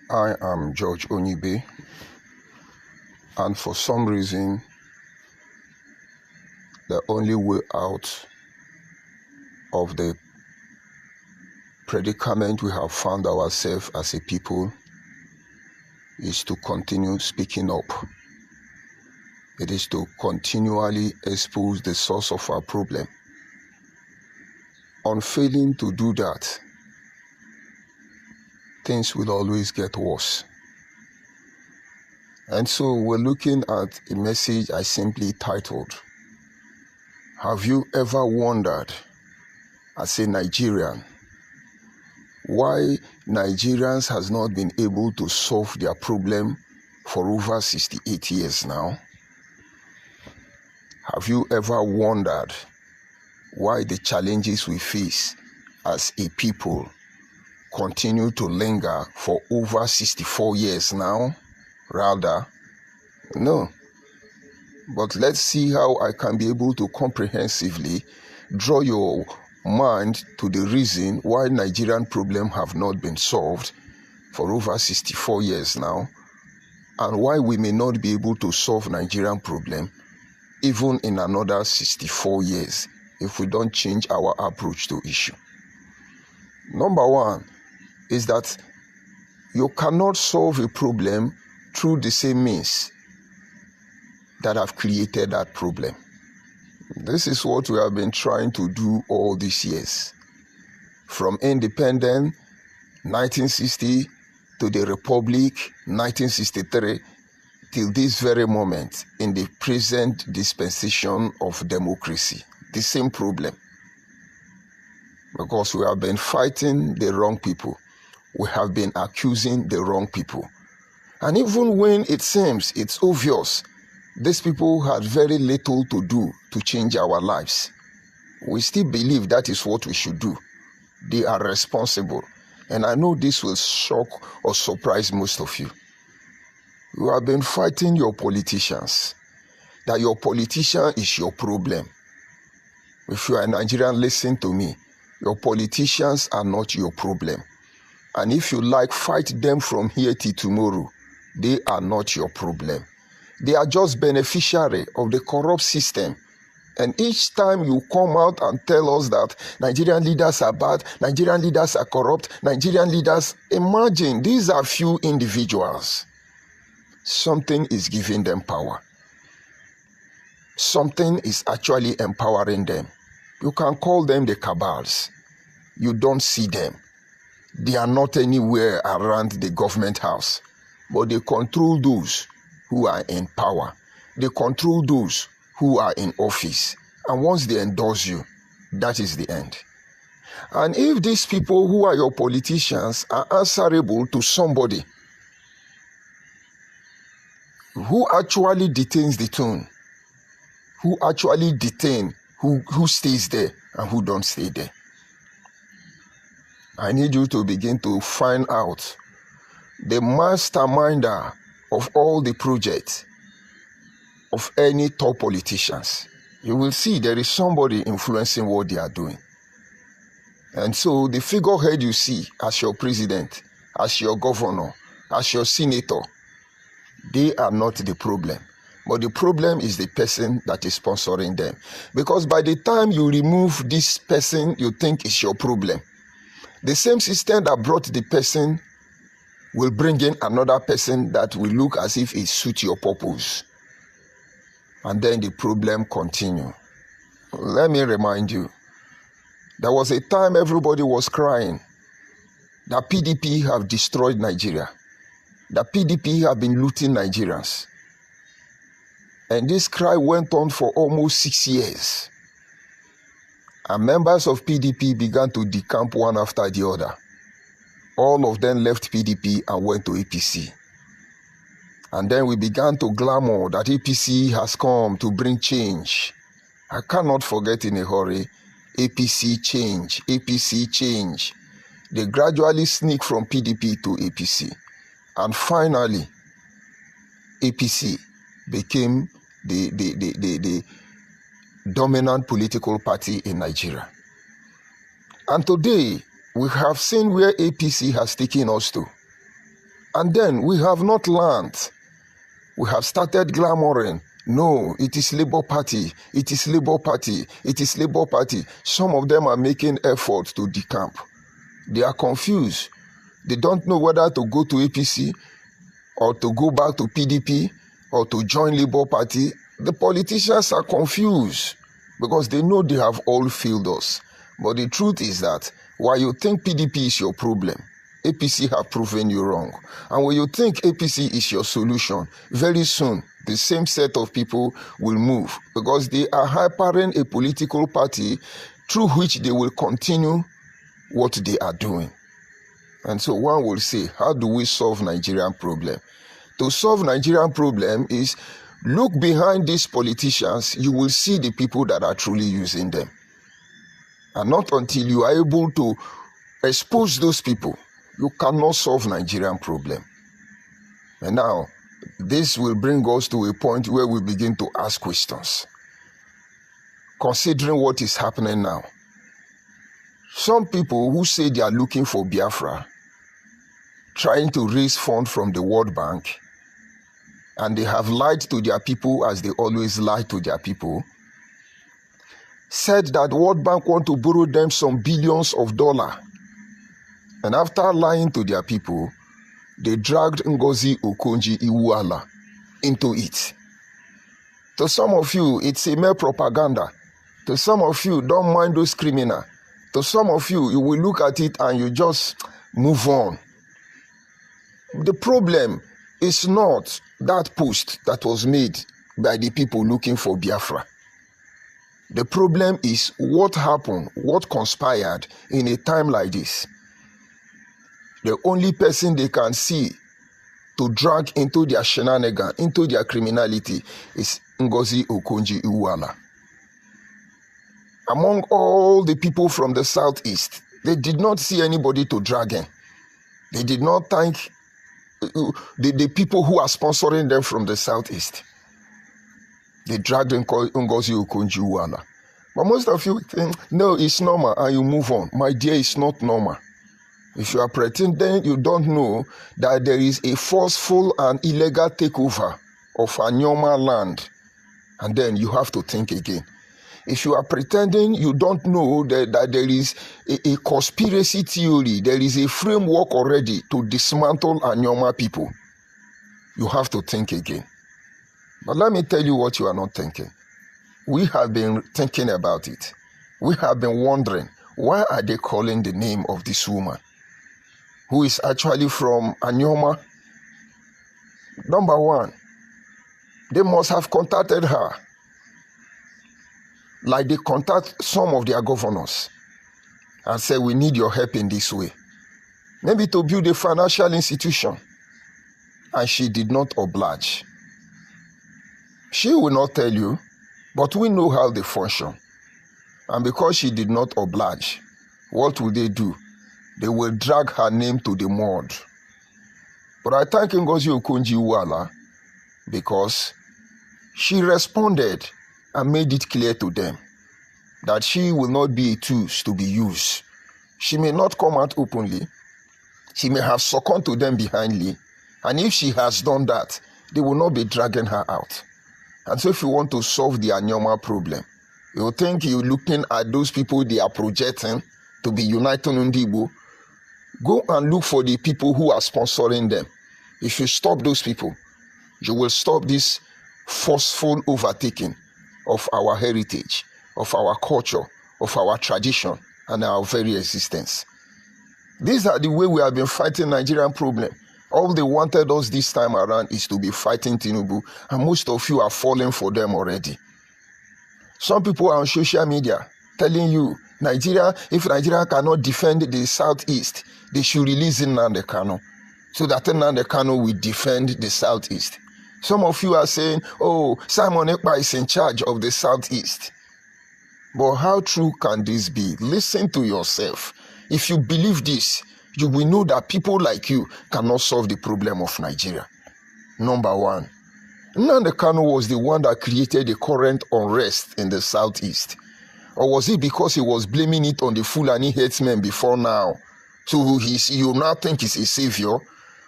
I am George ONYIBE, and for some reason, the only way out of the predicament we have found ourselves as a people is to continue speaking up. It is to continually expose the source of our problem. On failing to do that, things will always get worse. And so we're looking at a message I simply titled, "Have you ever wondered, as a Nigerian, why Nigerians has not been able to solve their problem for over 68 years now? Have you ever wondered why the challenges we face as a people continue to linger for over 64 years now? Rather, no. But let's see how I can be able to comprehensively draw your mind to the reason why Nigerian problems have not been solved for over 64 years now, and why we may not be able to solve Nigerian problem even in another 64 years if we don't change our approach to issue. Number one is that you cannot solve a problem through the same means that have created that problem. This is what we have been trying to do all these years. From independence, 1960, to the Republic, 1963, till this very moment, in the present dispensation of democracy. The same problem. Because we have been fighting the wrong people. We have been accusing the wrong people. And even when it seems it's obvious, these people had very little to do to change our lives, we still believe that is what we should do. They are responsible. And I know this will shock or surprise most of you. You have been fighting your politicians, that your politician is your problem. If you are a Nigerian, listen to me. Your politicians are not your problem. And if you like, fight them from here till tomorrow. They are not your problem. They are just beneficiary of the corrupt system. And each time you come out and tell us that Nigerian leaders are bad, Nigerian leaders are corrupt, Nigerian leaders, imagine these are few individuals. Something is giving them power. Something is actually empowering them. You can call them the cabals. You don't see them. They are not anywhere around the government house. But they control those who are in power. They control those who are in office. And once they endorse you, that is the end. And if these people who are your politicians are answerable to somebody who actually detains the tune, who actually detain who stays there and who don't stay there, I need you to begin to find out the masterminder of all the projects of any top politicians. You will see there is somebody influencing what they are doing. And so the figurehead you see as your president, as your governor, as your senator, they are not the problem. But the problem is the person that is sponsoring them. Because by the time you remove this person you think is your problem, the same system that brought the person will bring in another person that will look as if it suits your purpose. And then the problem continue. Let me remind you, there was a time everybody was crying that PDP have destroyed Nigeria, that PDP have been looting Nigerians. And this cry went on for almost 6 years. And members of PDP began to decamp one after the other. All of them left PDP and went to APC. And then we began to clamor that APC has come to bring change. I cannot forget in a hurry, APC change, APC change. They gradually sneak from PDP to APC. And finally, APC became the dominant political party in Nigeria. And today, we have seen where APC has taken us to. And then we have not learned. We have started glamoring. No, it is Labour Party. It is Labour Party. It is Labour Party. Some of them are making efforts to decamp. They are confused. They don't know whether to go to APC or to go back to PDP or to join Labour Party. The politicians are confused because they know they have all failed us. But the truth is that while you think PDP is your problem, APC have proven you wrong. And when you think APC is your solution, very soon the same set of people will move because they are hypering a political party through which they will continue what they are doing. And so one will say, how do we solve Nigerian problem? To solve Nigerian problem is look behind these politicians, you will see the people that are truly using them. And not until you are able to expose those people, you cannot solve Nigerian problem. And now, this will bring us to a point where we begin to ask questions. Considering what is happening now, some people who say they are looking for Biafra, trying to raise funds from the World Bank, and they have lied to their people as they always lie to their people, said that World Bank want to borrow them some billions of dollars. And after lying to their people, they dragged Ngozi Okonjo-Iweala into it. To some of you, it's a mere propaganda. To some of you, don't mind those criminals. To some of you, you will look at it and you just move on. The problem is not that post that was made by the people looking for Biafra. The problem is what happened, what conspired in a time like this. The only person they can see to drag into their shenanigans, into their criminality, is Ngozi Okonjo-Iweala. Among all the people from the southeast, they did not see anybody to drag in. They did not thank the people who are sponsoring them from the southeast. They dragged in Ngozi Okonjo-Iweala. But most of you think, no, it's normal, and you move on. My dear, it's not normal. If you are pretending you don't know that there is a forceful and illegal takeover of Anyoma land, and then you have to think again. If you are pretending you don't know that there is a conspiracy theory, there is a framework already to dismantle Anyoma people, you have to think again. But let me tell you what you are not thinking. We have been thinking about it. We have been wondering, why are they calling the name of this woman, who is actually from Anyoma? Number one, they must have contacted her, like they contact some of their governors and say, we need your help in this way. Maybe to build a financial institution. And she did not oblige. She will not tell you, but we know how they function. And because she did not oblige, what will they do? They will drag her name to the mud. But I thank Ngozi Okonjo-Iweala because she responded and made it clear to them that she will not be a tool to be used. She may not come out openly. She may have succumbed to them behindly. And if she has done that, they will not be dragging her out. And so if you want to solve the Anyoma problem, you think you're looking at those people they are projecting to be united on Igbo. Go and look for the people who are sponsoring them. If you stop those people, you will stop this forceful overtaking of our heritage, of our culture, of our tradition, and our very existence. These are the way we have been fighting Nigerian problem. All they wanted us this time around is to be fighting Tinubu, and most of you are falling for them already. Some people are on social media telling you, if Nigeria cannot defend the southeast, they should release Nnamdi Kanu, so that Nnamdi Kanu will defend the southeast. Some of you are saying, oh, Simon Ekpa is in charge of the southeast. But how true can this be? Listen to yourself. If you believe this, you will know that people like you cannot solve the problem of Nigeria. Number one, Nnamdi Kanu was the one that created the current unrest in the southeast. Or was it because he was blaming it on the Fulani headsmen before now? So you now think he's a savior?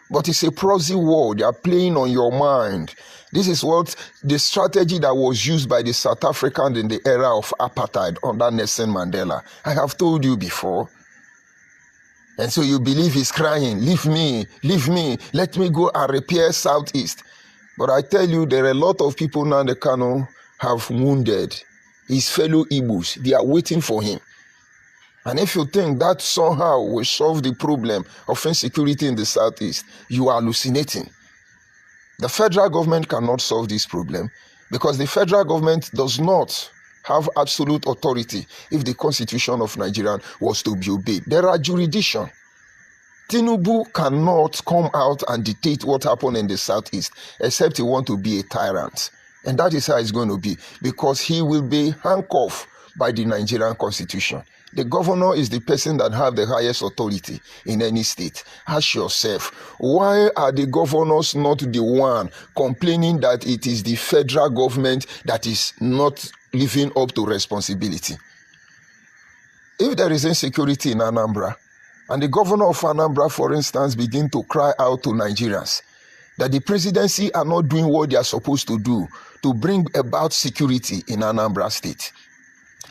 But it's a proxy war. They are playing on your mind. This is what the strategy that was used by the South Africans in the era of apartheid under Nelson Mandela. I have told you before. And so you believe he's crying, leave me, let me go and repair Southeast. But I tell you, there are a lot of people now in the Kano have wounded his fellow Igbos. They are waiting for him. And if you think that somehow will solve the problem of insecurity in the Southeast, you are hallucinating. The federal government cannot solve this problem because the federal government does not have absolute authority if the constitution of Nigeria was to be obeyed. There are jurisdictions. Tinubu cannot come out and dictate what happened in the Southeast except he wants to be a tyrant. And that is how it's going to be because he will be handcuffed by the Nigerian constitution. The governor is the person that has the highest authority in any state. Ask yourself, why are the governors not the one complaining that it is the federal government that is not living up to responsibility? If there is insecurity in Anambra, and the governor of Anambra, for instance, begin to cry out to Nigerians that the presidency are not doing what they are supposed to do to bring about security in Anambra State,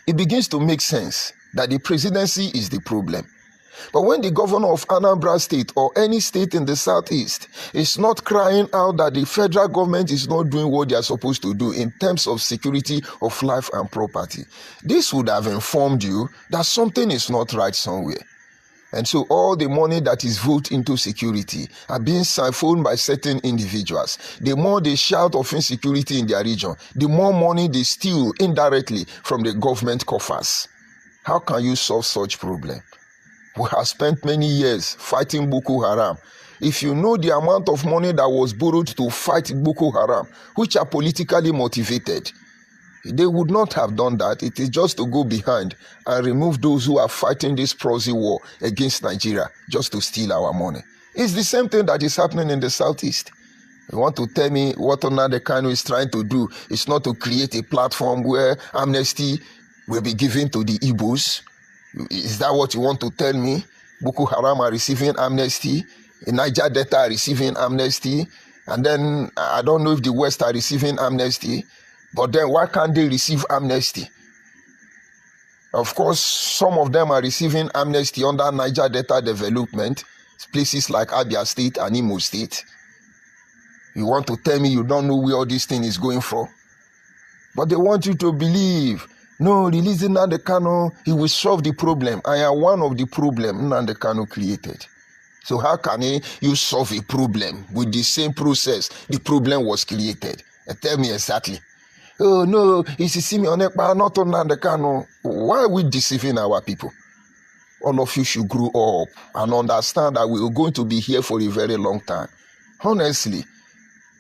it begins to make sense that the presidency is the problem. But when the governor of Anambra State or any state in the Southeast is not crying out that the federal government is not doing what they are supposed to do in terms of security of life and property, this would have informed you that something is not right somewhere. And so all the money that is voted into security are being siphoned by certain individuals. The more they shout of insecurity in their region, the more money they steal indirectly from the government coffers. How can you solve such problem? We have spent many years fighting Boko Haram. If you know the amount of money that was borrowed to fight Boko Haram, which are politically motivated, they would not have done that. It is just to go behind and remove those who are fighting this proxy war against Nigeria just to steal our money. It's the same thing that is happening in the Southeast. You want to tell me what Nnamdi Kanu is trying to do is not to create a platform where amnesty will be given to the Igbos? Is that what you want to tell me? Boko Haram are receiving amnesty, Niger Delta are receiving amnesty, and then I don't know if the West are receiving amnesty, but then why can't they receive amnesty? Of course, some of them are receiving amnesty under Niger Delta development, places like Abia State and Imo State. You want to tell me you don't know where all this thing is going for? But they want you to believe, no, releasing Nnamdi Kanu, he will solve the problem. I am one of the problems Nnamdi Kanu created. So how can you solve a problem with the same process the problem was created? Tell me exactly. Oh no, it's Simeon Ekpa, not Nnamdi Kanu. Why are we deceiving our people? All of you should grow up and understand that we are going to be here for a very long time. Honestly,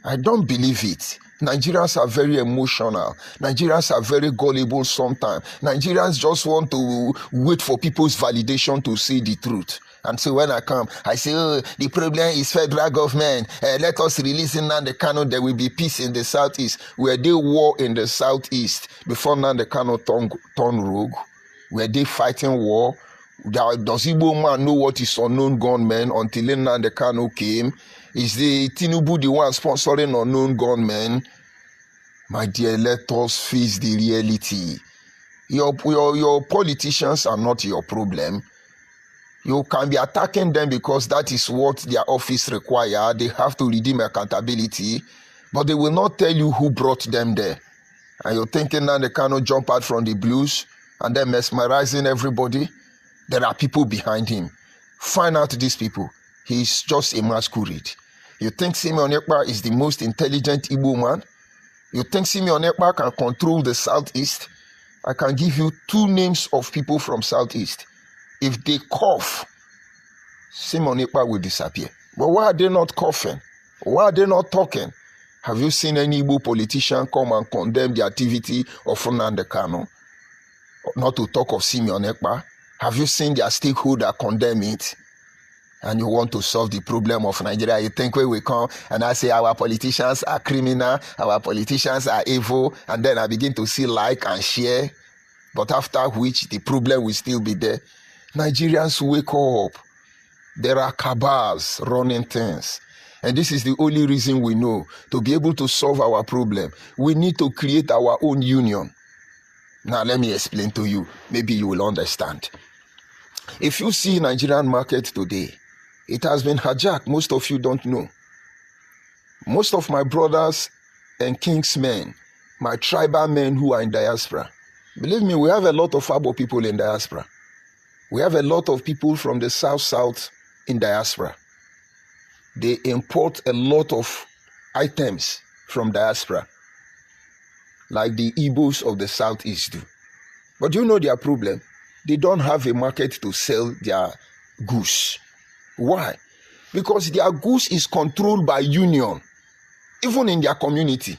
I don't believe it. Nigerians are very emotional. Nigerians are very gullible sometimes. Nigerians just want to wait for people's validation to say the truth. And so when I come, I say, oh, the problem is federal government. Let us release Nnamdi Kanu. There will be peace in the Southeast. Were they war in the Southeast before Nnamdi Kanu turned rogue? Were they fighting war? Does Igbo man know what is unknown gunmen until Nnamdi Kanu came? Is the Tinubu the one sponsoring unknown gunmen? My dear, let us face the reality. Your politicians are not your problem. You can be attacking them because that is what their office requires. They have to redeem accountability, but they will not tell you who brought them there. And you're thinking that they cannot jump out from the blues and then mesmerizing everybody. There are people behind him. Find out these people. He's just a masquerade. You think Simeon Ekpa is the most intelligent Igbo man? You think Simeon Ekpa can control the Southeast? I can give you 2 names of people from Southeast. If they cough, Simeon Ekpa will disappear. But why are they not coughing? Why are they not talking? Have you seen any Igbo politician come and condemn the activity of Nnamdi Kanu? Not to talk of Simeon Ekpa. Have you seen their stakeholder condemn it? And you want to solve the problem of Nigeria, you think when we come and I say our politicians are criminal, our politicians are evil, and then I begin to see like and share, but after which the problem will still be there. Nigerians, wake up. There are cabals running things. And this is the only reason we know to be able to solve our problem. We need to create our own union. Now, let me explain to you. Maybe you will understand. If you see Nigerian market today, it has been hijacked. Most of you don't know. Most of my brothers and kingsmen, my tribal men who are in diaspora, believe me, we have a lot of Fabo people in diaspora. We have a lot of people from the South in diaspora. They import a lot of items from diaspora, like the Igbos of the Southeast do. But you know their problem? They don't have a market to sell their goods. Why? Because their goods is controlled by union, even in their community.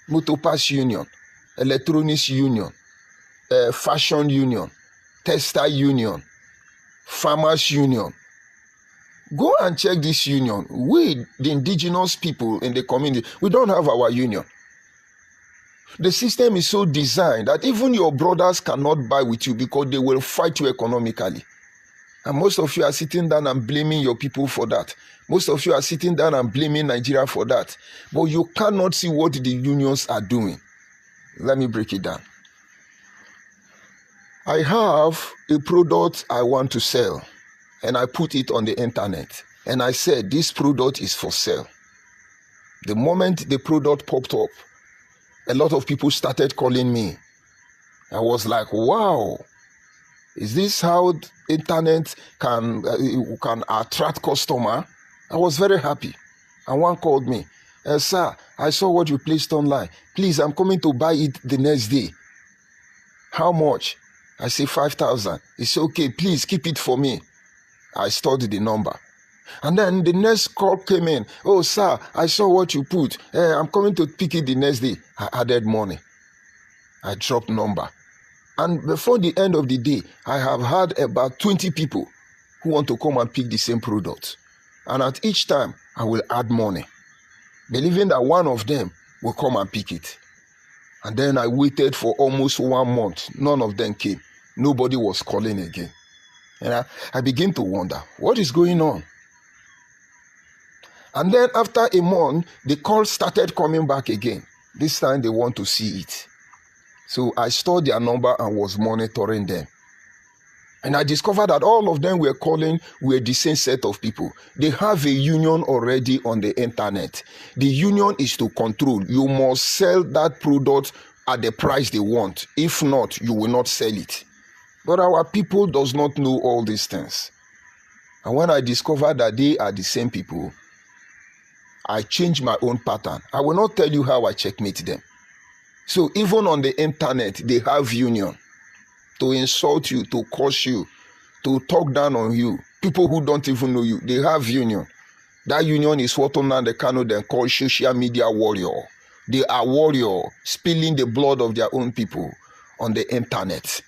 Motopass union, electronics union, fashion union, textile union, farmers union. Go and check this union. We, the indigenous people in the community, we don't have our union. The system is so designed that even your brothers cannot buy with you because they will fight you economically. And most of you are sitting down and blaming your people for that. Most of you are sitting down and blaming Nigeria for that. But you cannot see what the unions are doing. Let me break it down. I have a product I want to sell, and I put it on the internet. And I said, this product is for sale. The moment the product popped up, a lot of people started calling me. I was like, wow, is this how internet can attract customer? I was very happy. And one called me, sir, I saw what you placed online. Please, I'm coming to buy it the next day. How much? I say 5,000. He said, okay, please keep it for me. I stored the number. And then the next call came in. Oh, sir, I saw what you put. I'm coming to pick it the next day. I added money. I dropped number. And before the end of the day, I have had about 20 people who want to come and pick the same product. And at each time, I will add money, believing that one of them will come and pick it. And then I waited for almost 1 month. None of them came. Nobody was calling again. And I began to wonder, what is going on? And then after a month, the call started coming back again. This time they want to see it. So I stored their number and was monitoring them. And I discovered that all of them were calling were the same set of people. They have a union already on the internet. The union is to control. You must sell that product at the price they want. If not, you will not sell it. But our people does not know all these things. And when I discovered that they are the same people, I changed my own pattern. I will not tell you how I checkmate them. So even on the internet, they have union to insult you, to curse you, to talk down on you. People who don't even know you, they have union. That union is what Nnamdi Kanu then called social media warrior. They are warrior, spilling the blood of their own people on the internet.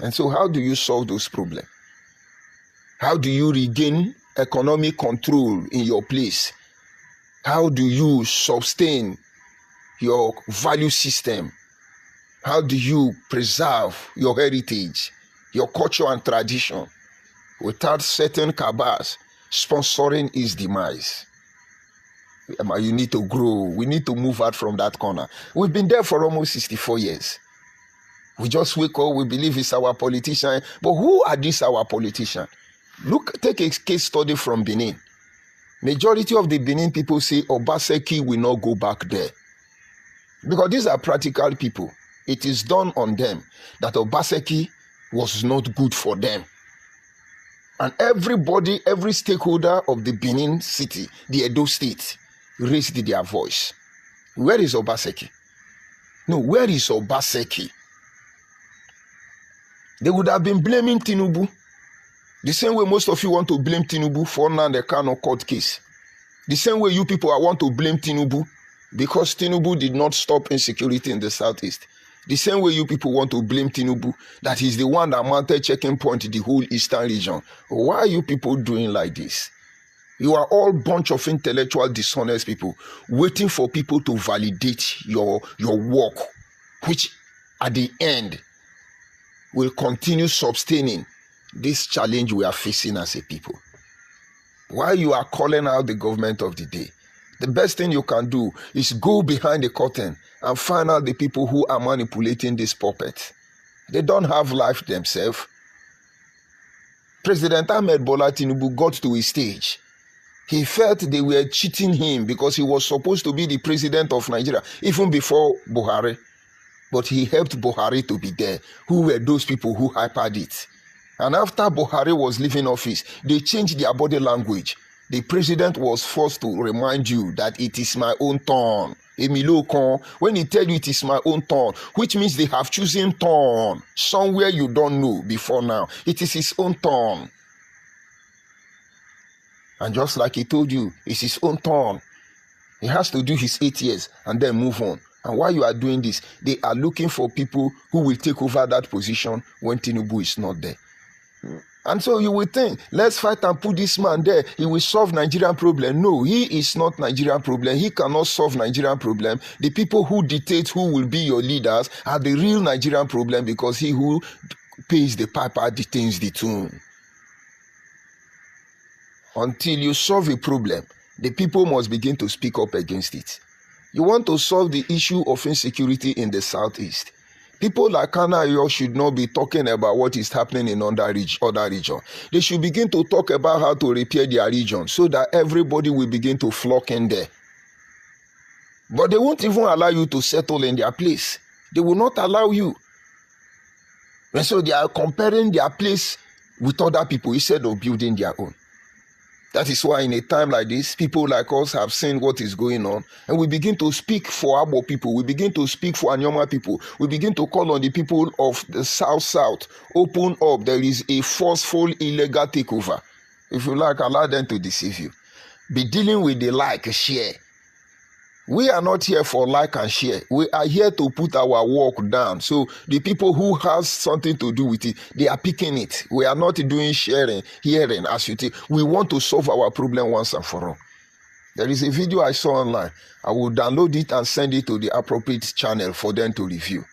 And so how do you solve those problems? How do you regain economic control in your place? How do you sustain your value system? How do you preserve your heritage, your culture and tradition without certain cabals sponsoring its demise? You need to grow. We need to move out from that corner. We've been there for almost 64 years. We just wake up, we believe it's our politician. But who are these our politicians? Look, take a case study from Benin. Majority of the Benin people say Obaseki will not go back there. Because these are practical people. It is done on them that Obaseki was not good for them. And everybody, every stakeholder of the Benin city, the Edo state, raised their voice. Where is Obaseki? No, where is Obaseki? They would have been blaming Tinubu. The same way most of you want to blame Tinubu for Nnamdi Kanu court case. The same way you people want to blame Tinubu because Tinubu did not stop insecurity in the southeast. The same way you people want to blame Tinubu that he's the one that mounted checking point in the whole eastern region. Why are you people doing like this? You are all bunch of intellectual dishonest people waiting for people to validate your work, which at the end will continue sustaining this challenge we are facing as a people. While you are calling out the government of the day, the best thing you can do is go behind the curtain and find out the people who are manipulating this puppet. They don't have life themselves. President Ahmed Bola Tinubu got to a stage. He felt they were cheating him because he was supposed to be the president of Nigeria even before Buhari. But he helped Buhari to be there. Who were those people who hypered it? And after Buhari was leaving office, they changed their body language. The president was forced to remind you that it is my own turn. Emilio Kon, when he tell you it is my own turn, which means they have chosen turn somewhere you don't know before now. It is his own turn. And just like he told you, it's his own turn. He has to do his 8 years and then move on. And while you are doing this, they are looking for people who will take over that position when Tinubu is not there. And so you will think, let's fight and put this man there. He will solve Nigerian problem. No, he is not Nigerian problem. He cannot solve Nigerian problem. The people who dictate who will be your leaders are the real Nigerian problem, because he who pays the piper detains the tune. Until you solve a problem, the people must begin to speak up against it. You want to solve the issue of insecurity in the southeast. People like Kanayo should not be talking about what is happening in other region. They should begin to talk about how to repair their region so that everybody will begin to flock in there. But they won't even allow you to settle in their place. They will not allow you. And so they are comparing their place with other people instead of building their own. That is why in a time like this, people like us have seen what is going on, and we begin to speak for Abo people. We begin to speak for Anyoma people. We begin to call on the people of the South. Open up. There is a forceful, illegal takeover. If you like, allow them to deceive you. Be dealing with the like, share. We are not here for like and share. We are here to put our work down. So the people who have something to do with it, they are picking it. We are not doing sharing, hearing, as you think. We want to solve our problem once and for all. There is a video I saw online. I will download it and send it to the appropriate channel for them to review.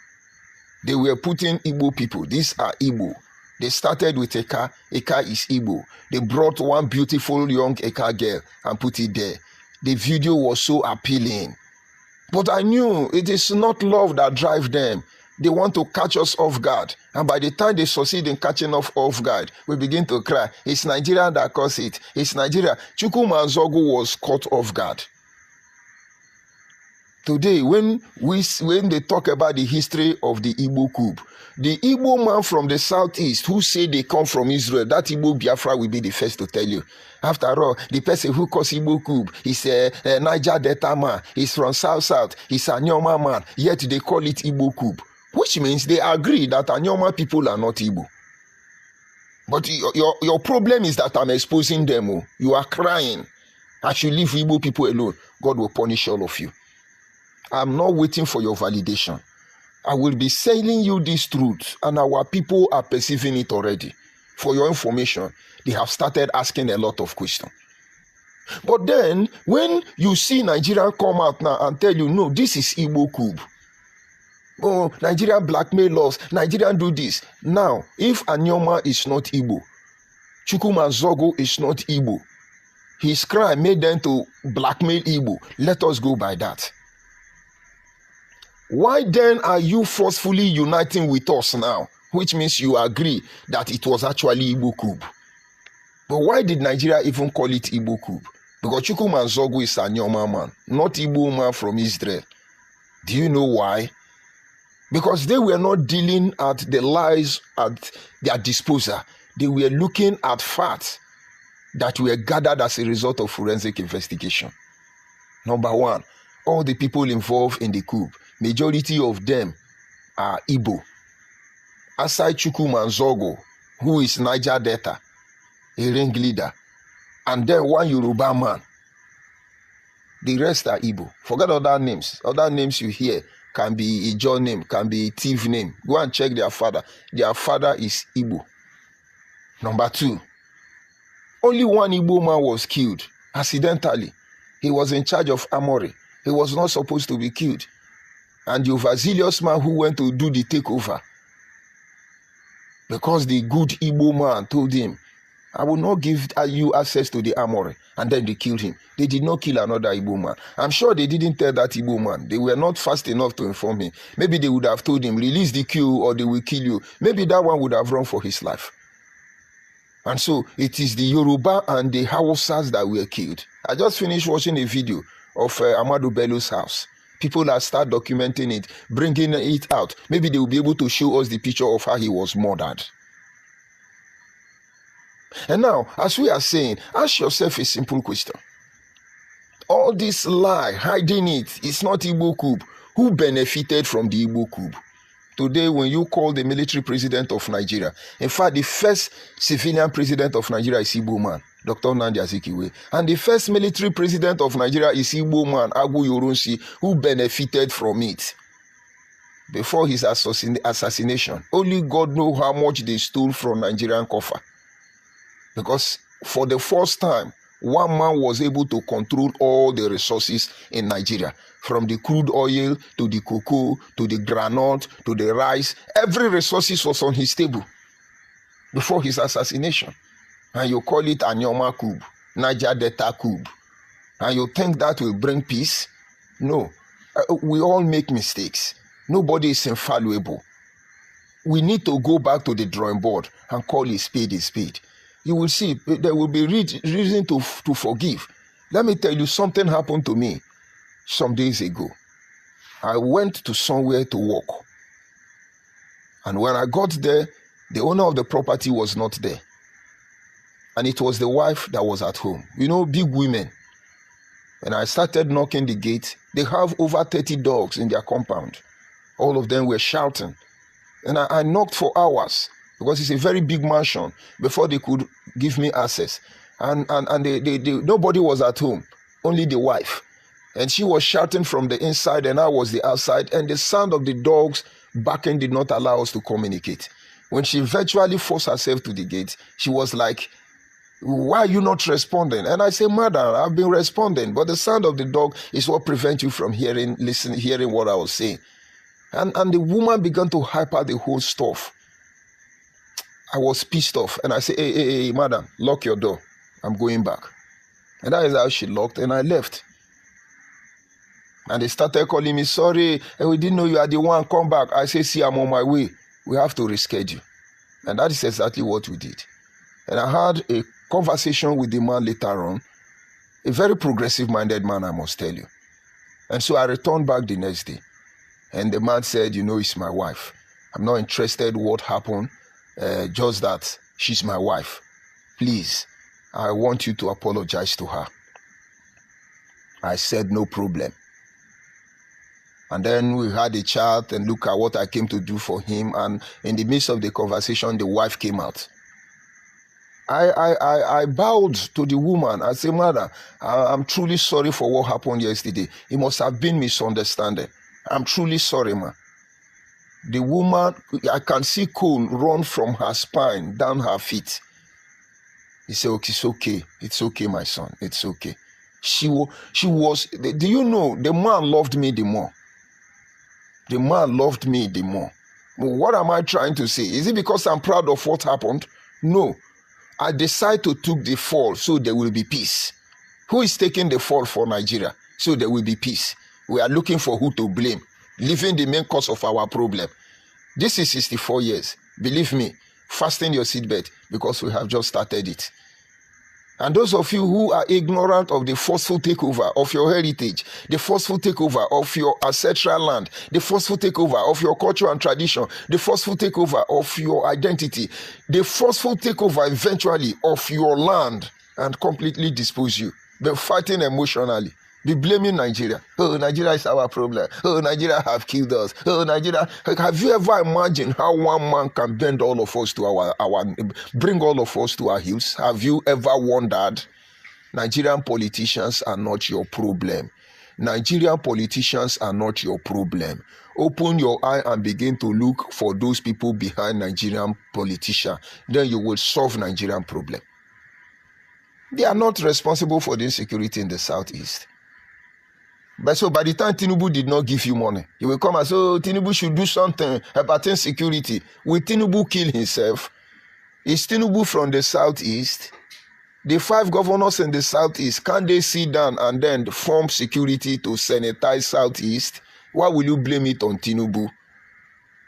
They were putting Igbo people. These are Igbo. They started with Eka. Eka is Igbo. They brought one beautiful young Eka girl and put it there. The video was so appealing. But I knew it is not love that drives them. They want to catch us off guard. And by the time they succeed in catching us off guard, we begin to cry. It's Nigeria that caused it. It's Nigeria. Chukwuma Nzogu was caught off guard. Today, when they talk about the history of the Igbo coup, the Igbo man from the southeast who say they come from Israel, that Igbo Biafra will be the first to tell you. After all, the person who caused Igbo coup is a Niger Delta man. He's from South. He's a Anyoma man. Yet they call it Igbo coup, which means they agree that Anyoma people are not Igbo. But your problem is that I'm exposing them. You are crying. I should leave Igbo people alone. God will punish all of you. I'm not waiting for your validation. I will be telling you this truth, and our people are perceiving it already. For your information, they have started asking a lot of questions. But then, when you see Nigeria come out now and tell you, no, this is Igbo coup. Oh, Nigerian blackmail us, Nigerian do this. Now, if Anyoma is not Igbo, Chukwuma Nzogu is not Igbo, his crime made them to blackmail Igbo. Let us go by that. Why then are you forcefully uniting with us now? Which means you agree that it was actually Igbo coup. But why did Nigeria even call it Igbo coup? Because Chukwuma Nzogu is a Anyoma man, not Igbo man from Israel. Do you know why? Because they were not dealing at the lies at their disposal. They were looking at facts that were gathered as a result of forensic investigation. Number one, all the people involved in the coup, majority of them are Igbo. Aside Chukwuma Nzogu, who is Niger Delta, a ringleader, and then one Yoruba man. The rest are Igbo. Forget other names. Other names you hear can be a John name, can be a thief name. Go and check their father. Their father is Igbo. Number two, only one Igbo man was killed accidentally. He was in charge of Amori. He was not supposed to be killed. And the overzealous man who went to do the takeover, because the good Igbo man told him, I will not give you access to the armory. And then they killed him. They did not kill another Igbo man. I'm sure they didn't tell that Igbo man. They were not fast enough to inform him. Maybe they would have told him, release the queue or they will kill you. Maybe that one would have run for his life. And so it is the Yoruba and the Hausas that were killed. I just finished watching a video of Amadu Bello's house. People that start documenting it, bringing it out. Maybe they will be able to show us the picture of how he was murdered. And now, as we are saying, ask yourself a simple question. All this lie, hiding it, it's not Igbo coup. Who benefited from the Igbo coup? Today, when you call the military president of Nigeria, in fact, the first civilian president of Nigeria is Igbo man, Dr. Nnamdi Azikiwe. And the first military president of Nigeria is Igbo man, Agbo Yoronsi, who benefited from it. Before his assassination, only God knows how much they stole from Nigerian coffer. Because for the first time, one man was able to control all the resources in Nigeria. From the crude oil, to the cocoa, to the granite, to the rice. Every resources was on his table before his assassination. And you call it Anyoma coup, Niger Delta coup. And you think that will bring peace? No. We all make mistakes. Nobody is infallible. We need to go back to the drawing board and call a spade a spade. You will see there will be reason to forgive. Let me tell you, something happened to me some days ago. I went to somewhere to work. And when I got there, the owner of the property was not there. And it was the wife that was at home. You know, big women. When I started knocking the gate, they have over 30 dogs in their compound. All of them were shouting. And I knocked for hours. Because it's a very big mansion, before they could give me access. And nobody was at home, only the wife. And she was shouting from the inside and I was the outside. And the sound of the dogs barking did not allow us to communicate. When she virtually forced herself to the gate, she was like, why are you not responding? And I say, madam, I've been responding. But the sound of the dog is what prevents you from hearing what I was saying. And the woman began to hyper the whole stuff. I was pissed off and I said, hey, madam, lock your door. I'm going back. And that is how she locked and I left. And they started calling me, sorry, we didn't know you are the one, come back. I said, see, I'm on my way. We have to reschedule. And that is exactly what we did. And I had a conversation with the man later on, a very progressive-minded man, I must tell you. And so I returned back the next day. And the man said, you know, it's my wife. I'm not interested what happened. Just that she's my wife. Please, I want you to apologize to her. I said, no problem. And then we had a chat and look at what I came to do for him. And in the midst of the conversation, the wife came out. I bowed to the woman. I said, mother, I'm truly sorry for what happened yesterday. It must have been misunderstanding. I'm truly sorry, ma. The woman, I can see cold run from her spine down her feet. He said, okay, it's okay. It's okay, my son. It's okay. She was, do you know, the man loved me the more. The man loved me the more. What am I trying to say? Is it because I'm proud of what happened? No. I decided to take the fall so there will be peace. Who is taking the fall for Nigeria? So there will be peace. We are looking for who to blame, leaving the main cause of our problem. This is 64 years. Believe me, fasten your seatbelt because we have just started it. And those of you who are ignorant of the forceful takeover of your heritage, the forceful takeover of your ancestral land, the forceful takeover of your culture and tradition, the forceful takeover of your identity, the forceful takeover eventually of your land and completely dispose you, be fighting emotionally. Be blaming Nigeria. Oh, Nigeria is our problem. Oh, Nigeria have killed us. Oh, Nigeria. Have you ever imagined how one man can bend all of us to bring all of us to our heels? Have you ever wondered? Nigerian politicians are not your problem. Nigerian politicians are not your problem. Open your eye and begin to look for those people behind Nigerian politicians. Then you will solve Nigerian problem. They are not responsible for the insecurity in the southeast. But so by the time Tinubu did not give you money, you will come and say, oh, Tinubu should do something about insecurity. Will Tinubu kill himself? Is Tinubu from the southeast? The 5 governors in the southeast, can they sit down and then form security to sanitize southeast? Why will you blame it on Tinubu?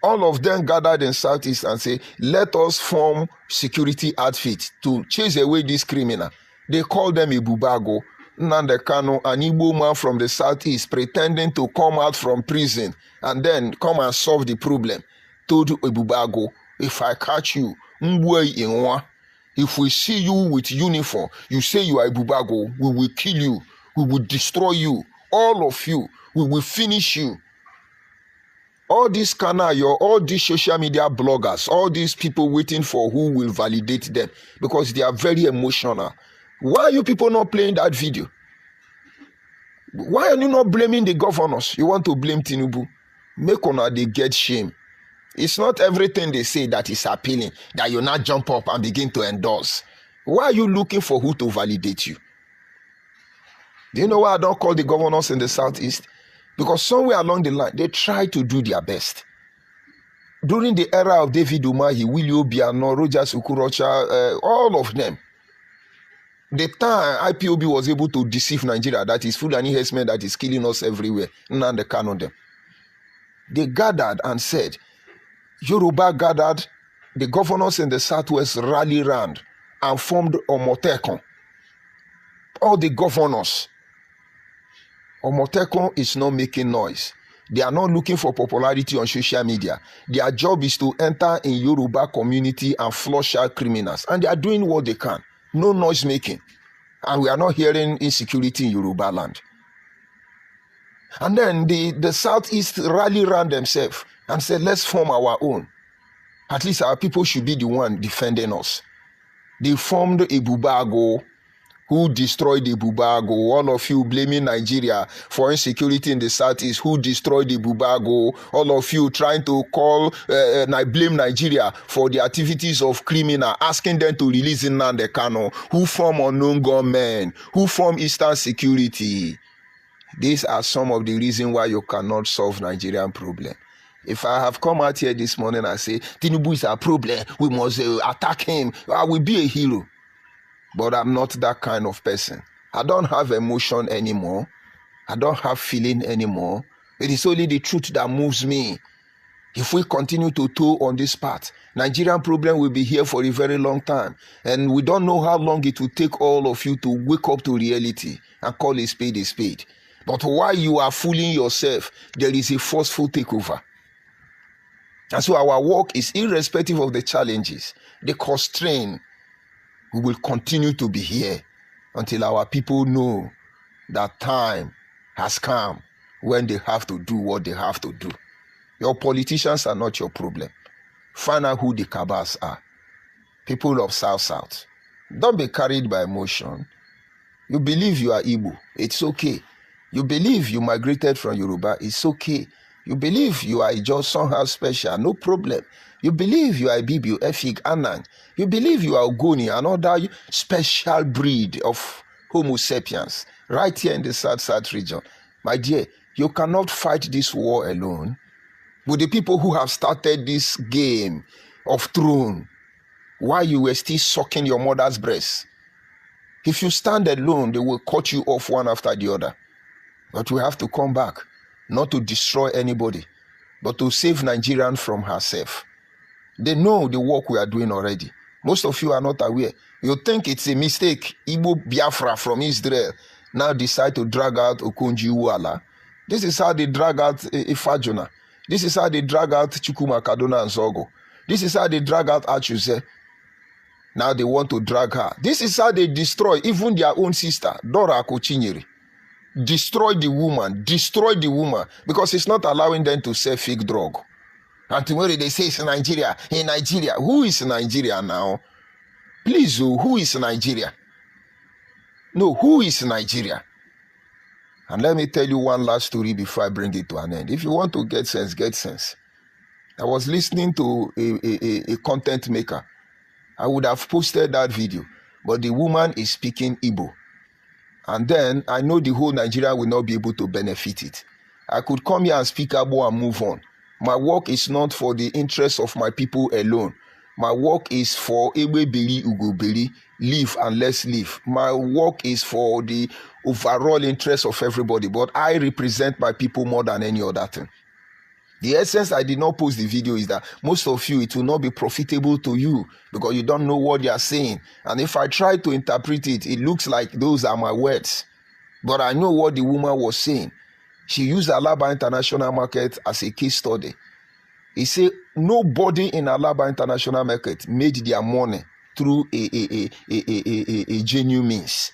All of them gathered in southeast and say, let us form security outfit to chase away this criminal. They call them Ibubago. Nnamdi Kanu, an Igbo man from the southeast, pretending to come out from prison and then come and solve the problem, told Ibubago, if I catch you, Mbwe Inwa, if we see you with uniform, you say you are Ibubago, we will kill you, we will destroy you, all of you, we will finish you. All these canayo, all these social media bloggers, all these people waiting for who will validate them because they are very emotional. Why are you people not playing that video? Why are you not blaming the governors? You want to blame Tinubu? Make una they get shame. It's not everything they say that is appealing, that you not jump up and begin to endorse. Why are you looking for who to validate you? Do you know why I don't call the governors in the southeast? Because somewhere along the line, they try to do their best. During the era of David Umahi, Willie Obiano, Rogers Ukurocha, all of them, the time IPOB was able to deceive Nigeria, that is Fulani herdsmen that is killing us everywhere, Nnamdi Kanu them. They gathered and said, Yoruba gathered, the governors in the southwest rallied round and formed Omotekun. All the governors. Omotekun is not making noise. They are not looking for popularity on social media. Their job is to enter in Yoruba community and flush out criminals. And they are doing what they can. No noise making. And we are not hearing insecurity in Yoruba land. And then the southeast rallied around themselves and said, let's form our own. At least our people should be the one defending us. They formed a Bubago who destroyed the Bubago. All of you blaming Nigeria for insecurity in the southeast. Who destroyed the Bubago? All of you trying to blame Nigeria for the activities of criminal, asking them to release Nnamdi Kanu. Who form unknown gunmen? Who form Eastern Security? These are some of the reasons why you cannot solve Nigerian problem. If I have come out here this morning and say, Tinubu is a problem, we must attack him, I will be a hero. But I'm not that kind of person. I don't have emotion anymore. I don't have feeling anymore. It is only the truth that moves me. If we continue to tow on this path, Nigerian problem will be here for a very long time. And we don't know how long it will take all of you to wake up to reality and call a spade a spade. But while you are fooling yourself, there is a forceful takeover. And so our work is irrespective of the challenges, the constraint. We will continue to be here until our people know that time has come when they have to do what they have to do. Your politicians are not your problem. Find out who the cabals are. People of South. Don't be carried by emotion. You believe you are Igbo, it's okay. You believe you migrated from Yoruba, it's okay. You believe you are just somehow special, no problem. You believe you are Bibu, Efik, Anang. You believe you are Ogoni, another special breed of Homo sapiens, right here in the South region. My dear, you cannot fight this war alone. With the people who have started this game of throne, while you were still sucking your mother's breast. If you stand alone, they will cut you off one after the other. But we have to come back, not to destroy anybody, but to save Nigerian from herself. They know the work we are doing already. Most of you are not aware. You think it's a mistake. Igbo Biafra from Israel now decide to drag out Okonjo-Iweala. This is how they drag out Ifajuna. This is how they drag out Chukwuma Kaduna and Zogo. This is how they drag out Achuse. Now they want to drag her. This is how they destroy even their own sister, Dora Akuchinyere. Destroy the woman, because it's not allowing them to sell fake drug. And tomorrow they say it's Nigeria. In Nigeria, who is Nigeria now? Please, who is Nigeria? No, who is Nigeria? And let me tell you one last story before I bring it to an end. If you want to get sense, get sense. I was listening to a content maker. I would have posted that video, but the woman is speaking Igbo. And then I know the whole Nigeria will not be able to benefit it. I could come here and speak Igbo and move on. My work is not for the interests of my people alone. My work is for Ebebeli Ugobeli, live and let's live. My work is for the overall interest of everybody, but I represent my people more than any other thing. The essence I did not post the video is that most of you, it will not be profitable to you because you don't know what they are saying. And if I try to interpret it, it looks like those are my words. But I know what the woman was saying. She used Alaba International Market as a case study. He said nobody in Alaba International Market made their money through a genuine means.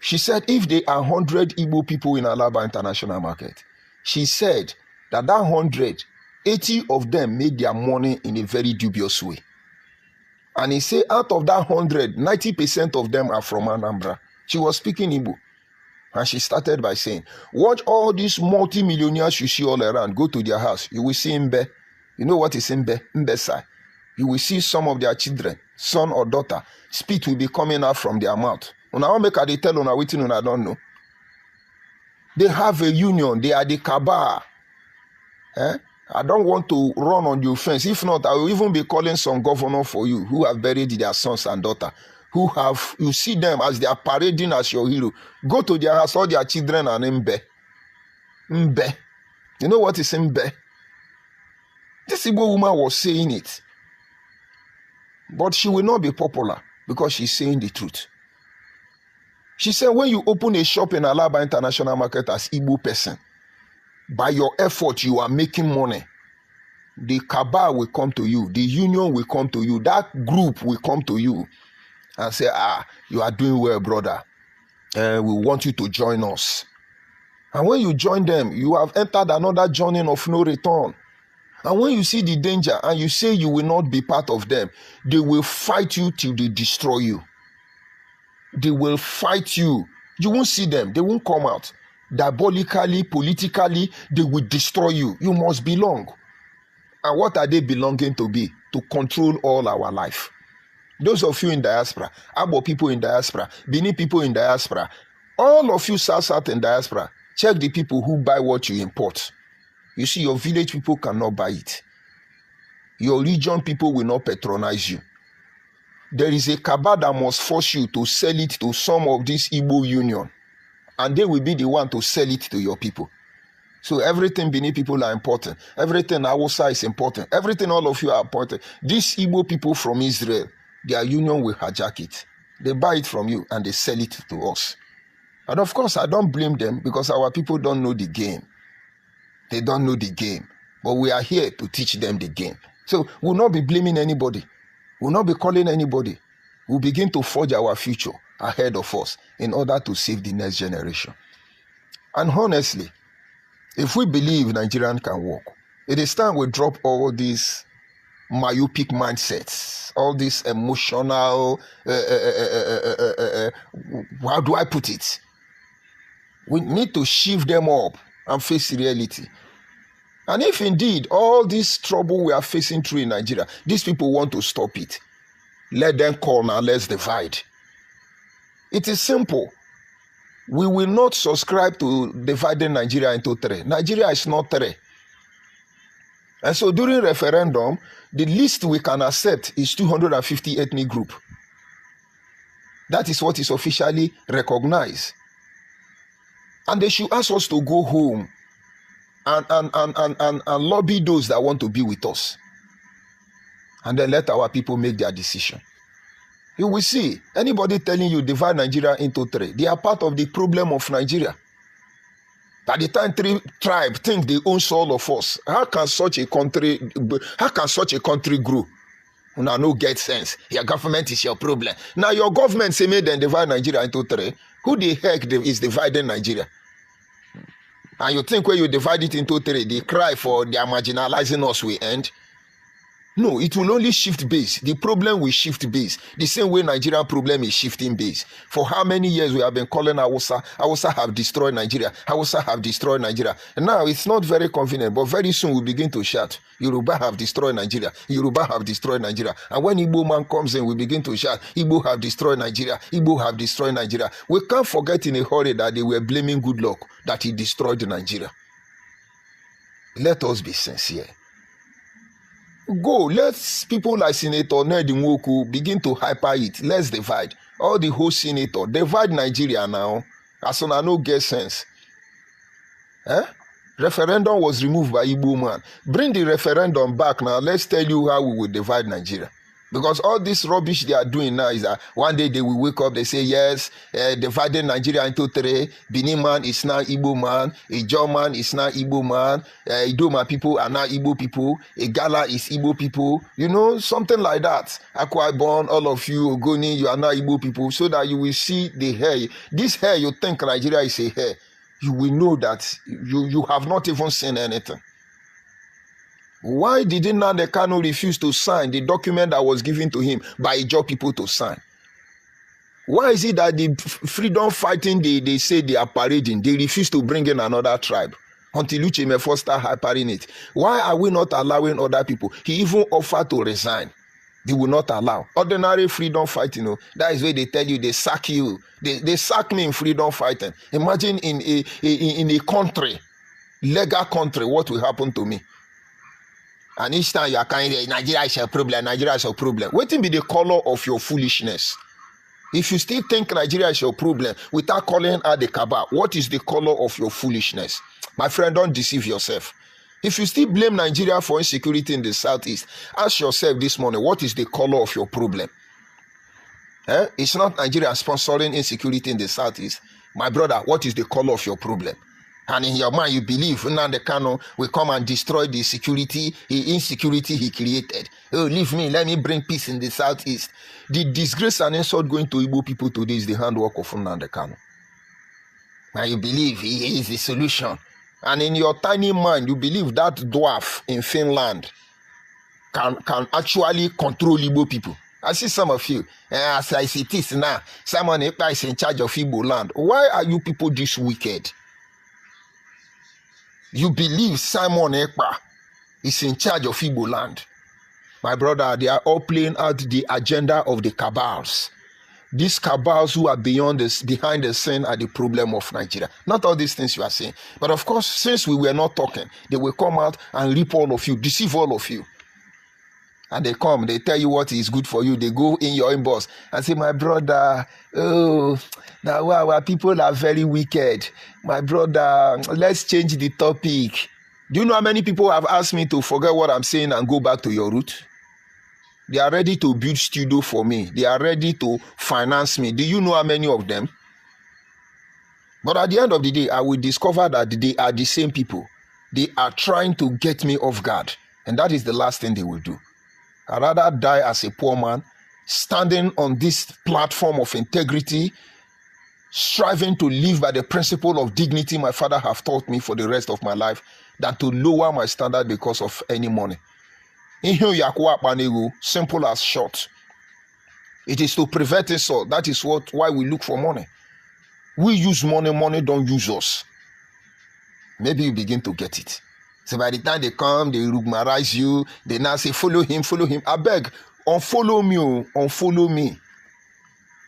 She said if there are 100 Igbo people in Alaba International Market, she said that 100, 80 of them made their money in a very dubious way. And he said out of that 100, 90% of them are from Anambra. She was speaking Igbo. And she started by saying, watch all these multi-millionaires you see all around. Go to their house. You will see Mbe. You know what is Mbe? Mbesai. You will see some of their children, son or daughter. Spit will be coming out from their mouth. Una make they tell una waiting una don't know. They have a union. They are the cabal. I don't want to run on your fence. If not, I will even be calling some governor for you who have buried their sons and daughters. Who have, you see them as they are parading as your hero. Go to their house, all their children are Mbe. Mbe. You know what is Mbe? This Igbo woman was saying it. But she will not be popular because she's saying the truth. She said when you open a shop in Alaba International Market as Igbo person, by your effort you are making money. The cabal will come to you. The union will come to you. That group will come to you. And say, you are doing well, brother. We want you to join us. And when you join them, you have entered another journey of no return. And when you see the danger and you say you will not be part of them, they will fight you till they destroy you. They will fight you. You won't see them. They won't come out. Diabolically, politically, they will destroy you. You must belong. And what are they belonging to be? To control all our life. Those of you in diaspora, Abo people in diaspora, Bini people in diaspora, all of you South in diaspora, check the people who buy what you import. You see, your village people cannot buy it. Your region people will not patronize you. There is a cabal that must force you to sell it to some of this Igbo union. And they will be the one to sell it to your people. So everything Bini people are important. Everything Hausa is important. Everything all of you are important. These Igbo people from Israel, their union will hijack it. They buy it from you and they sell it to us. And of course, I don't blame them because our people don't know the game. They don't know the game. But we are here to teach them the game. So we'll not be blaming anybody. We'll not be calling anybody. We'll begin to forge our future ahead of us in order to save the next generation. And honestly, if we believe Nigerian can work, it is time we drop all these myopic mindsets, all this emotional, how do I put it? We need to shift them up and face reality. And if indeed all this trouble we are facing through in Nigeria, these people want to stop it, let them call now, let's divide. It is simple. We will not subscribe to dividing Nigeria into three. Nigeria is not three. And so during referendum, the least we can accept is 250 ethnic group. That is what is officially recognized. And they should ask us to go home and lobby those that want to be with us. And then let our people make their decision. You will see, anybody telling you divide Nigeria into three, they are part of the problem of Nigeria. By the time three tribes think they own all of us, how can such a country grow? Now no get sense. Your government is your problem. Now your government say made them divide Nigeria into three. Who the heck is dividing Nigeria? And you think when you divide it into three, they cry for their marginalizing us will end? No, it will only shift base. The problem will shift base. The same way Nigerian problem is shifting base. For how many years we have been calling Hausa have destroyed Nigeria. Hausa have destroyed Nigeria. And now it's not very convenient, but very soon we begin to shout, Yoruba have destroyed Nigeria. Yoruba have destroyed Nigeria. And when Igbo man comes in, we begin to shout, Igbo have destroyed Nigeria. Igbo have destroyed Nigeria. We can't forget in a hurry that they were blaming good luck that he destroyed Nigeria. Let us be sincere. Go. Let people like Senator Ned Nwoku begin to hyper it. Let's divide. All the whole senator. Divide Nigeria now. As soon as no get sense. Referendum was removed by Igbo man. Bring the referendum back now. Let's tell you how we will divide Nigeria. Because all this rubbish they are doing now is that one day they will wake up, they say, yes, dividing Nigeria into three. Benin man is now Igbo man. Ijaw man is now Igbo man. Idoma people are now Igbo people. Igala is Igbo people. You know, something like that. Akwa Ibom, all of you, Ogoni, you are now Igbo people. So that you will see the hair. This hair, you think Nigeria is a hair. You will know that you have not even seen anything. Why did Nnamdi Kanu refuse to sign the document that was given to him by Ijaw people to sign? Why is it that the freedom fighting they say they are parading, they refuse to bring in another tribe until Uche Mefo start hypering it? Why are we not allowing other people? He even offered to resign. They will not allow. Ordinary freedom fighting, you know, that is where they tell you they sack you. They sack me in freedom fighting. Imagine in a country, legal country, what will happen to me? And each time you are kind of Nigeria is a problem, Nigeria is a problem. What will be the color of your foolishness? If you still think Nigeria is your problem without calling out the cabal, what is the color of your foolishness? My friend, don't deceive yourself. If you still blame Nigeria for insecurity in the southeast, ask yourself this morning, what is the color of your problem? It's not Nigeria sponsoring insecurity in the southeast. My brother, what is the color of your problem? And in your mind, you believe Nnamdi Kanu will come and destroy the insecurity he created. Oh, leave me, let me bring peace in the southeast. The disgrace and insult going to Igbo people today is the handwork of Nnamdi Kanu. And you believe he is the solution. And in your tiny mind, you believe that dwarf in Finland can actually control Igbo people. I see some of you, as I see this now, someone is in charge of Igbo land. Why are you people this wicked? You believe Simon Ekpa is in charge of Igbo land. My brother, they are all playing out the agenda of the cabals. These cabals who are behind the scene are the problem of Nigeria. Not all these things you are saying. But of course, since we were not talking, they will come out and rip all of you, deceive all of you. And they come, they tell you what is good for you. They go in your inbox and say, my brother, oh, now our people are very wicked. My brother, let's change the topic. Do you know how many people have asked me to forget what I'm saying and go back to your root? They are ready to build studio for me. They are ready to finance me. Do you know how many of them? But at the end of the day, I will discover that they are the same people. They are trying to get me off guard. And that is the last thing they will do. I'd rather die as a poor man, standing on this platform of integrity, striving to live by the principle of dignity my father have taught me for the rest of my life, than to lower my standard because of any money. Simple as short. It is to prevent insult. That is why we look for money. We use money, money don't use us. Maybe you begin to get it. So by the time they come, they rugmarize you. They now say, follow him, follow him. I beg, unfollow me, unfollow me.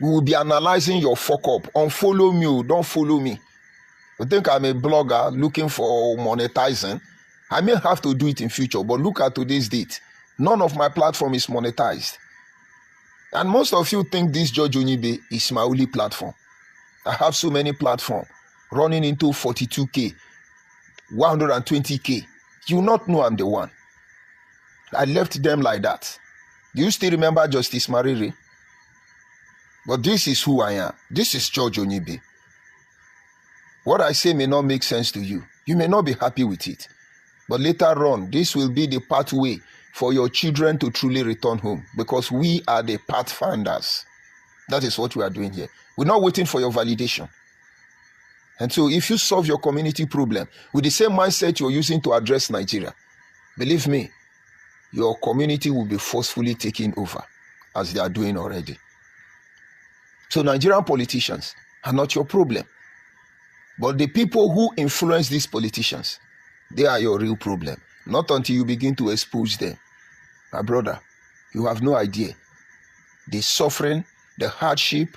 We will be analyzing your fuck up. Unfollow me, don't follow me. You think I'm a blogger looking for monetizing? I may have to do it in future, but look at today's date. None of my platform is monetized. And most of you think this George ONYIBE is my only platform. I have so many platforms running into 42K, 120K. You not know I'm the one. I left them like that. Do you still remember Justice Mariri? But this is who I am. This is George ONYIBE. What I say may not make sense to you. You may not be happy with it. But later on, this will be the pathway for your children to truly return home. Because we are the pathfinders. That is what we are doing here. We're not waiting for your validation. And so if you solve your community problem with the same mindset you're using to address Nigeria, believe me, your community will be forcefully taken over, as they are doing already. So Nigerian politicians are not your problem. But the people who influence these politicians, they are your real problem. Not until you begin to expose them. My brother, you have no idea. The suffering, the hardship,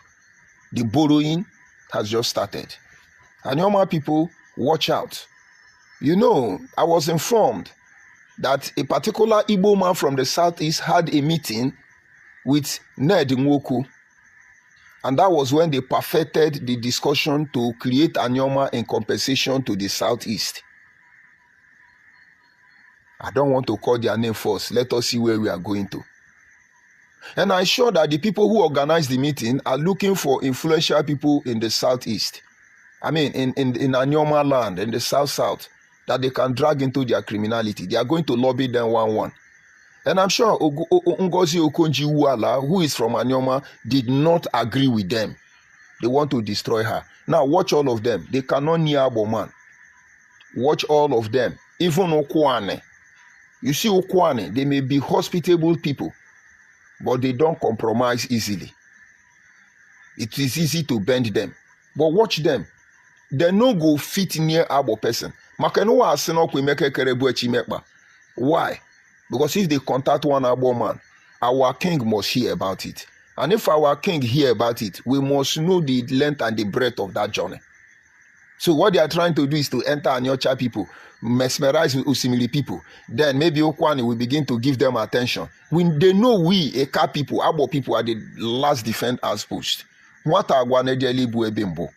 the borrowing has just started. And normal people, watch out. You know, I was informed that a particular Igbo man from the southeast had a meeting with Ned Nwoku, and that was when they perfected the discussion to create Anyoma in compensation to the southeast. I don't want to call their name first. Let us see where we are going to. And I'm sure that the people who organized the meeting are looking for influential people in the southeast. I mean, in Anyoma land, in the south, that they can drag into their criminality. They are going to lobby them one. And I'm sure Ngozi Okonjo-Iweala, who is from Anyoma, did not agree with them. They want to destroy her. Now, watch all of them. They cannot near Aboman. Watch all of them. Even Okwane. You see Okwane, they may be hospitable people, but they don't compromise easily. It is easy to bend them. But watch them. They no go fit near Abo person. Why? Because if they contact one Abo man, our king must hear about it. And if our king hear about it, we must know the length and the breadth of that journey. So what they are trying to do is to enter Anyocha people, mesmerize Usimili people. Then maybe Okwani will begin to give them attention. When they know we, Eka people, Abo people, are the last defend outpost. What are Gwanejelibu Ebimbo?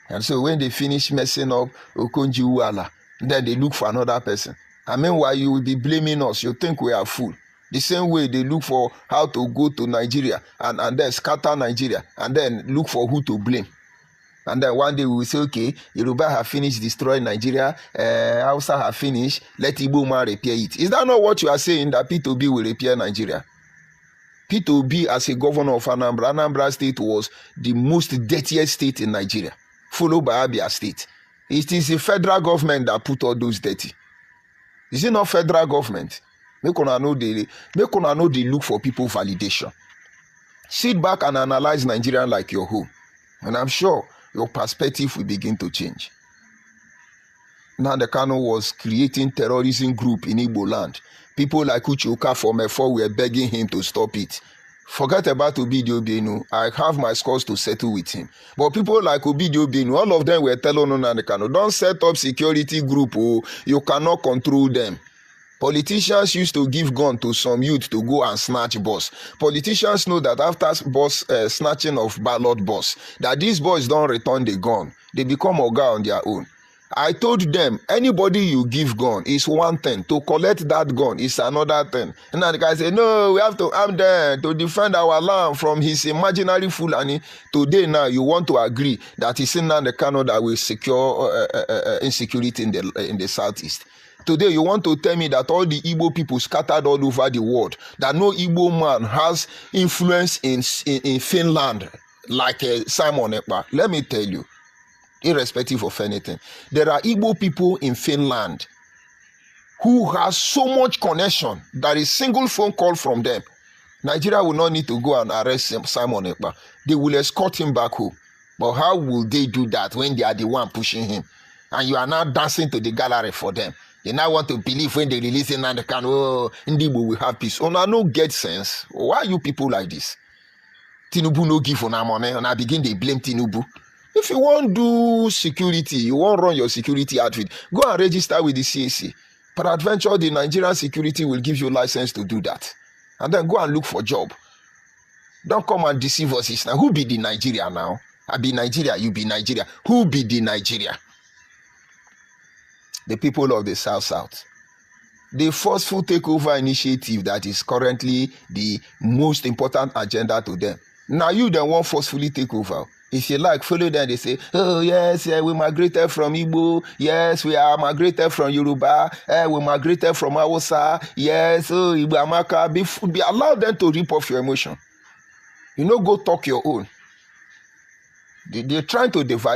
And so when they finish messing up Okonjo-Iweala, then they look for another person. And meanwhile, you will be blaming us. You think we are fool. The same way they look for how to go to Nigeria and then scatter Nigeria and then look for who to blame. And then one day we will say, okay, Yoruba have finished destroying Nigeria, Hausa have finished, let Igbo man repair it. Is that not what you are saying, that P2B will repair Nigeria? P2B as a governor of Anambra State was the most dirtiest state in Nigeria, followed by Abia State. It is the federal government that put all those dirty. Is it not federal government? Make una know they look for people validation. Sit back and analyze Nigeria like your home. And I'm sure your perspective will begin to change. Nnamdi Kanu was creating terrorism group in Igbo land. People like Uche from Efo were begging him to stop it. Forget about Obidio Obienu. I have my scores to settle with him. But people like Obidio Obienu, all of them were telling Nnamdi Kanu, don't set up security group. Oh, you cannot control them. Politicians used to give gun to some youth to go and snatch boss. Politicians know that after snatching of ballot boss, that these boys don't return the gun. They become oga on their own. I told them, anybody you give gun is one thing. To collect that gun is another thing. And then the guy said, no, we have to arm them to defend our land from his imaginary Fulani. Today now, you want to agree that it's Nnamdi Kanu that will secure insecurity in the southeast. Today, you want to tell me that all the Igbo people scattered all over the world, that no Igbo man has influence in Finland like Simon Ekpa. Let me tell you, irrespective of anything, there are Igbo people in Finland who has so much connection that a single phone call from them, Nigeria will not need to go and arrest Simon Ekpa. They will escort him back home. But how will they do that when they are the one pushing him? And you are now dancing to the gallery for them. They now want to believe when they release it and they can, oh, Ndibo will have peace. Una no get sense. Why are you people like this? Tinubu no give una money, and I begin to blame Tinubu. If you want to do security, you want to run your security outfit, go and register with the CAC. Peradventure, the Nigerian security will give you license to do that. And then go and look for job. Don't come and deceive us now. Who be the Nigeria now? I be Nigeria, you be Nigeria. Who be the Nigeria? The people of the South. The forceful takeover initiative that is currently the most important agenda to them. Now you then want forcefully take over. If you like, follow them, they say, oh yes, yeah, we migrated from Igbo. Yes, we are migrated from Yoruba. We migrated from Hausa. Yes, oh, Igbo Amaka. Be allow them to rip off your emotion. You know, go talk your own. They're trying to divide.